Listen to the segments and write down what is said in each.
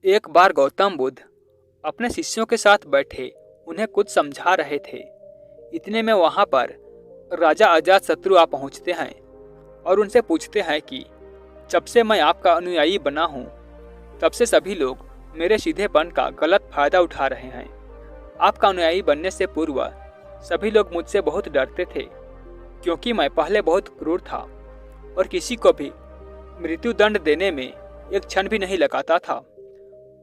एक बार गौतम बुद्ध अपने शिष्यों के साथ बैठे उन्हें कुछ समझा रहे थे। इतने में वहां पर राजा अजातशत्रु आ पहुंचते हैं और उनसे पूछते हैं कि जब से मैं आपका अनुयायी बना हूं, तब से सभी लोग मेरे सीधेपन का गलत फायदा उठा रहे हैं। आपका अनुयायी बनने से पूर्व सभी लोग मुझसे बहुत डरते थे, क्योंकि मैं पहले बहुत क्रूर था और किसी को भी मृत्यु दंड देने में एक क्षण भी नहीं लगाता था।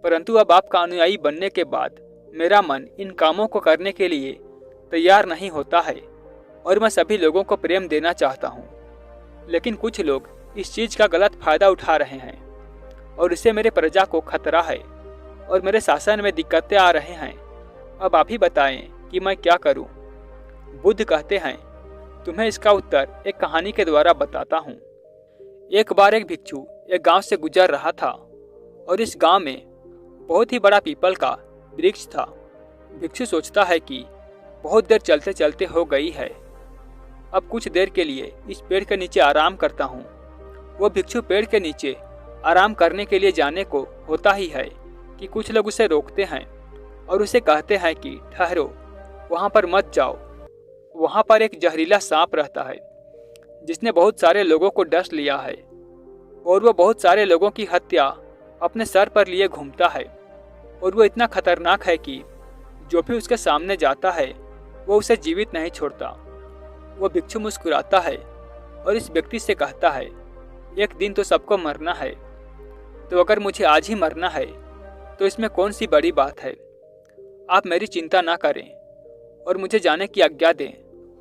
परंतु अब आपका अनुयायी बनने के बाद मेरा मन इन कामों को करने के लिए तैयार नहीं होता है और मैं सभी लोगों को प्रेम देना चाहता हूँ। लेकिन कुछ लोग इस चीज का गलत फायदा उठा रहे हैं और इससे मेरे प्रजा को खतरा है और मेरे शासन में दिक्कतें आ रहे हैं। अब आप ही बताएं कि मैं क्या करूं? बुद्ध कहते हैं, तुम्हें इसका उत्तर एक कहानी के द्वारा बताता हूं। एक बार एक भिक्षु एक गांव से गुजर रहा था और इस गांव में बहुत ही बड़ा पीपल का वृक्ष था। भिक्षु सोचता है कि बहुत देर चलते चलते हो गई है, अब कुछ देर के लिए इस पेड़ के नीचे आराम करता हूँ। वो भिक्षु पेड़ के नीचे आराम करने के लिए जाने को होता ही है कि कुछ लोग उसे रोकते हैं और उसे कहते हैं कि ठहरो, वहाँ पर मत जाओ। वहाँ पर एक जहरीला सांप रहता है जिसने बहुत सारे लोगों को डस लिया है और वो बहुत सारे लोगों की हत्या अपने सर पर लिए घूमता है और वो इतना खतरनाक है कि जो भी उसके सामने जाता है वो उसे जीवित नहीं छोड़ता। वो भिक्षु मुस्कुराता है और इस व्यक्ति से कहता है, एक दिन तो सबको मरना है, तो अगर मुझे आज ही मरना है तो इसमें कौन सी बड़ी बात है। आप मेरी चिंता ना करें और मुझे जाने की आज्ञा दें।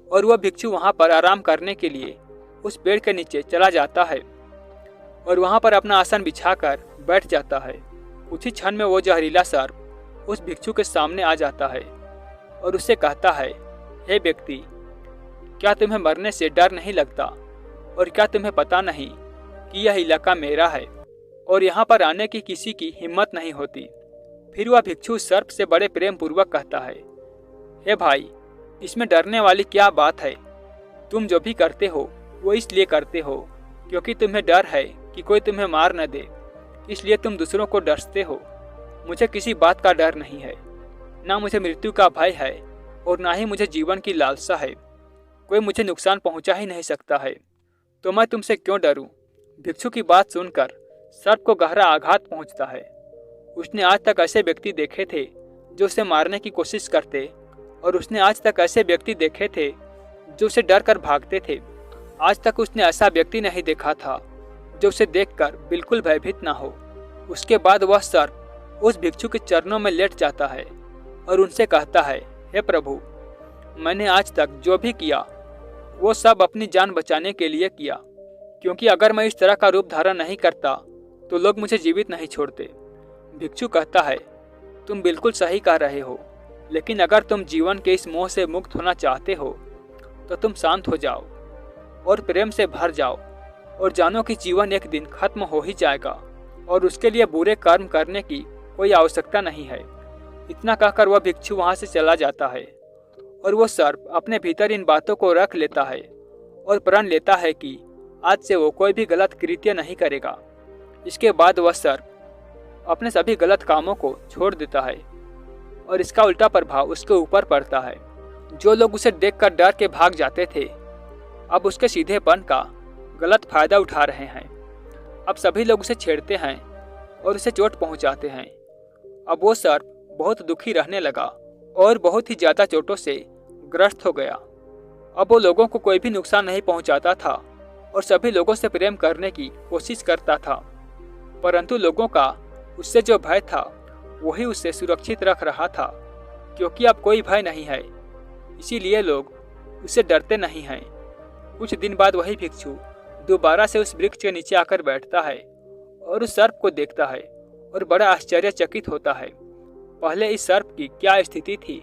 और वह भिक्षु वहाँ पर आराम करने के लिए उस पेड़ के नीचे चला जाता है और वहाँ पर अपना आसन बिछाकर बैठ जाता है। कुछ ही क्षण में वो जहरीला सर्प उस भिक्षु के सामने आ जाता है और उससे कहता है, हे व्यक्ति, क्या तुम्हें मरने से डर नहीं लगता और क्या तुम्हें पता नहीं कि यह इलाका मेरा है और यहाँ पर आने की किसी की हिम्मत नहीं होती। फिर वह भिक्षु सर्प से बड़े प्रेम पूर्वक कहता है, हे भाई, इसमें डरने वाली क्या बात है? तुम जो भी करते हो वो इसलिए करते हो क्योंकि तुम्हें डर है कि कोई तुम्हें मार न दे, इसलिए तुम दूसरों को डरते हो। मुझे किसी बात का डर नहीं है, ना मुझे मृत्यु का भय है और ना ही मुझे जीवन की लालसा है। कोई मुझे नुकसान पहुंचा ही नहीं सकता है, तो मैं तुमसे क्यों डरूं? भिक्षु की बात सुनकर सर्प को गहरा आघात पहुंचता है। उसने आज तक ऐसे व्यक्ति देखे थे जो उसे मारने की कोशिश करते और उसने आज तक ऐसे व्यक्ति देखे थे जो उसे डर कर भागते थे। आज तक उसने ऐसा व्यक्ति नहीं देखा था जो उसे देखकर बिल्कुल भयभीत ना हो। उसके बाद वह सर्प उस भिक्षु के चरणों में लेट जाता है और उनसे कहता है, हे प्रभु, मैंने आज तक जो भी किया वो सब अपनी जान बचाने के लिए किया, क्योंकि अगर मैं इस तरह का रूप धारण नहीं करता तो लोग मुझे जीवित नहीं छोड़ते। भिक्षु कहता है, तुम बिल्कुल सही कह रहे हो, लेकिन अगर तुम जीवन के इस मोह से मुक्त होना चाहते हो तो तुम शांत हो जाओ और प्रेम से भर जाओ और जानो कि जीवन एक दिन खत्म हो ही जाएगा और उसके लिए बुरे कर्म करने की कोई आवश्यकता नहीं है। इतना कहकर वह भिक्षु वहां से चला जाता है और वो सर्प अपने भीतर इन बातों को रख लेता है और प्रण लेता है कि आज से वो कोई भी गलत कृत्य नहीं करेगा। इसके बाद वह सर्प अपने सभी गलत कामों को छोड़ देता है और इसका उल्टा प्रभाव उसके ऊपर पड़ता है। जो लोग उसे देखकर डर के भाग जाते थे, अब उसके सीधेपन का गलत फायदा उठा रहे हैं। अब सभी लोग उसे छेड़ते हैं और उसे चोट पहुंचाते हैं। अब वो सर्प बहुत दुखी रहने लगा और बहुत ही ज्यादा चोटों से ग्रस्त हो गया। अब वो लोगों को कोई भी नुकसान नहीं पहुंचाता था और सभी लोगों से प्रेम करने की कोशिश करता था, परंतु लोगों का उससे जो भय था वही उसे सुरक्षित रख रहा था, क्योंकि अब कोई भय नहीं है, इसीलिए लोग उससे डरते नहीं हैं। कुछ दिन बाद वही भिक्षु दोबारा से उस वृक्ष के नीचे आकर बैठता है और उस सर्प को देखता है और बड़ा आश्चर्यचकित होता है। पहले इस सर्प की क्या स्थिति थी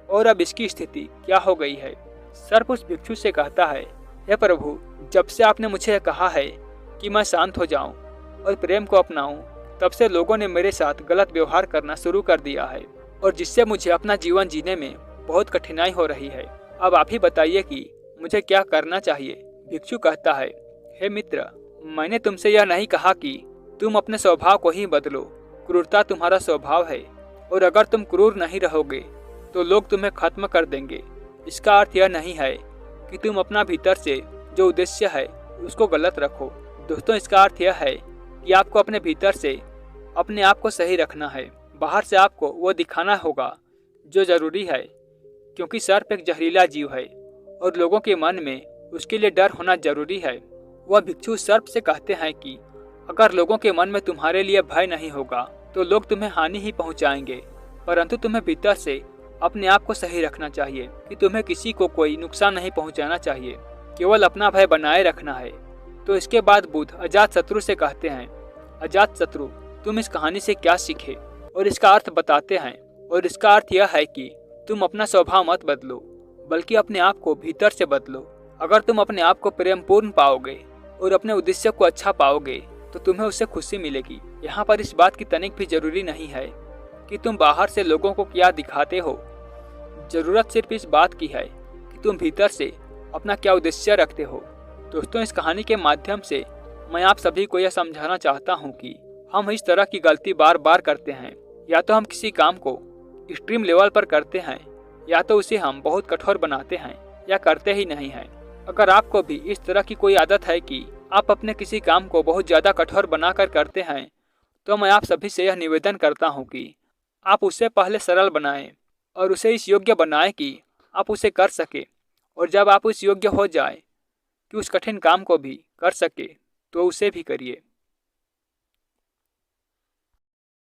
और अब इसकी स्थिति क्या हो गई है। सर्प उस भिक्षु से कहता है, हे प्रभु, जब से आपने मुझे कहा है कि मैं शांत हो जाऊं और प्रेम को अपनाऊं, तब से लोगों ने मेरे साथ गलत व्यवहार करना शुरू कर दिया है और जिससे मुझे अपना जीवन जीने में बहुत कठिनाई हो रही है। अब आप ही बताइए कि मुझे क्या करना चाहिए। भिक्षु कहता है, हे मित्र, मैंने तुमसे यह नहीं कहा कि तुम अपने स्वभाव को ही बदलो। क्रूरता तुम्हारा स्वभाव है और अगर तुम क्रूर नहीं रहोगे तो लोग तुम्हें खत्म कर देंगे। इसका अर्थ यह नहीं है कि तुम अपना भीतर से जो उद्देश्य है उसको गलत रखो। दोस्तों, इसका अर्थ यह है कि आपको अपने भीतर से अपने आप को सही रखना है। बाहर से आपको वो दिखाना होगा जो जरूरी है, क्योंकि सर्प एक जहरीला जीव है और लोगों के मन में उसके लिए डर होना जरूरी है। वह भिक्षु सर्प से कहते हैं कि अगर लोगों के मन में तुम्हारे लिए भय नहीं होगा तो लोग तुम्हें हानि ही पहुंचाएंगे, परंतु तुम्हें भीतर से अपने आप को सही रखना चाहिए कि तुम्हें किसी को कोई नुकसान नहीं पहुंचाना चाहिए, केवल अपना भय बनाए रखना है। तो इसके बाद बुद्ध अजातशत्रु से कहते हैं, अजातशत्रु, तुम इस कहानी से क्या सीखे? और इसका अर्थ बताते हैं। और इसका अर्थ यह है कि तुम अपना स्वभाव मत बदलो, बल्कि अपने आप को भीतर से बदलो। अगर तुम अपने आप को प्रेमपूर्ण पाओगे और अपने उद्देश्य को अच्छा पाओगे तो तुम्हें उससे खुशी मिलेगी। यहाँ पर इस बात की तनिक भी जरूरी नहीं है कि तुम बाहर से लोगों को क्या दिखाते हो। जरूरत सिर्फ इस बात की है कि तुम भीतर से अपना क्या उद्देश्य रखते हो। दोस्तों, इस कहानी के माध्यम से मैं आप सभी को यह समझाना चाहता हूँ कि हम इस तरह की गलती बार बार करते हैं। या तो हम किसी काम को एक्सट्रीम लेवल पर करते हैं या तो उसे हम बहुत कठोर बनाते हैं या करते ही नहीं हैं। अगर आपको भी इस तरह की कोई आदत है कि आप अपने किसी काम को बहुत ज़्यादा कठोर बनाकर करते हैं, तो मैं आप सभी से यह निवेदन करता हूँ कि आप उसे पहले सरल बनाएं और उसे इस योग्य बनाएं कि आप उसे कर सके। और जब आप उस योग्य हो जाए कि उस कठिन काम को भी कर सके तो उसे भी करिए।